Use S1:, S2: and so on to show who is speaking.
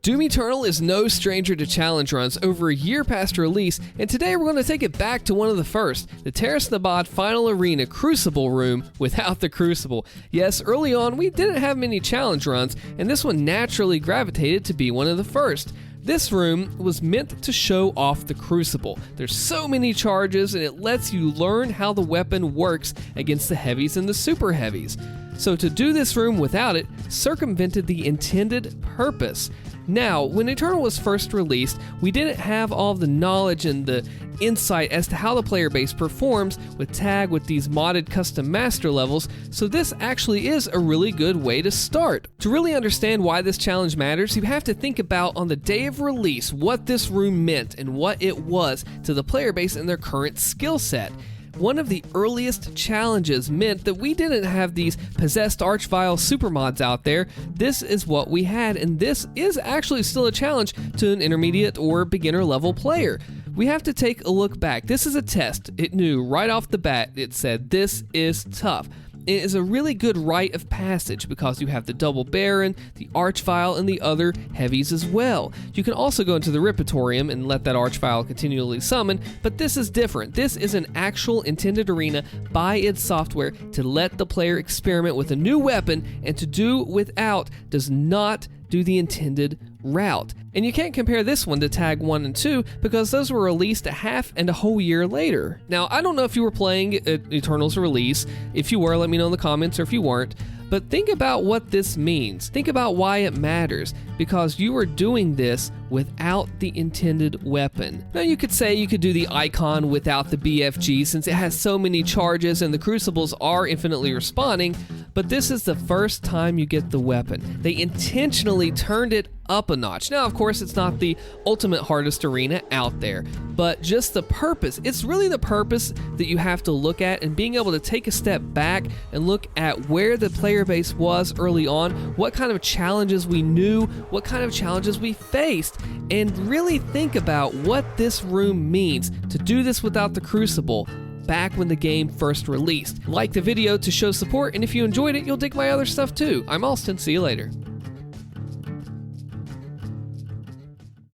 S1: Doom Eternal is no stranger to challenge runs over a year past release, and today we're going to take it back to one of the first, the Terrace Nabad Final Arena Crucible room without the Crucible. Yes, early on we didn't have many challenge runs, and this one naturally gravitated to be one of the first. This room was meant to show off the Crucible. There's so many charges, and it lets you learn how the weapon works against the heavies and the super heavies. So to do this room without it circumvented the intended purpose. Now, when Eternal was first released, we didn't have all the knowledge and the insight as to how the player base performs with tag with these modded custom master levels, so this actually is a really good way to start. To really understand why this challenge matters, you have to think about on the day of release what this room meant and what it was to the player base and their current skill set. One of the earliest challenges meant that we didn't have these possessed Archvile supermods out there. This is what we had, and this is actually still a challenge to an intermediate or beginner level player. We have to take a look back. This is a test. It knew right off the bat, it said this is tough. It is a really good rite of passage because you have the double Baron, the Archvile, and the other heavies as well. You can also go into the Ripitorium and let that Archvile continually summon, but this is different. This is an actual intended arena by its software to let the player experiment with a new weapon, and to do without does not do the intended route. And you can't compare this one to Tag 1 and 2 because those were released a half and a whole year later. Now, I don't know if you were playing at Eternal's release. If you were, let me know in the comments, or if you weren't. But think about what this means. Think about why it matters, because you are doing this without the intended weapon. Now you could say you could do the icon without the BFG since it has so many charges and the crucibles are infinitely respawning, but this is the first time you get the weapon. They intentionally turned it up a notch. Now, of course, it's not the ultimate hardest arena out there, but just the purpose. It's really the purpose that you have to look at, and being able to take a step back and look at where the player base was early on, what kind of challenges we knew, what kind of challenges we faced, and really think about what this room means to do this without the Crucible back when the game first released. Like the video to show support, and if you enjoyed it, you'll dig my other stuff too. I'm Allstin, see you later.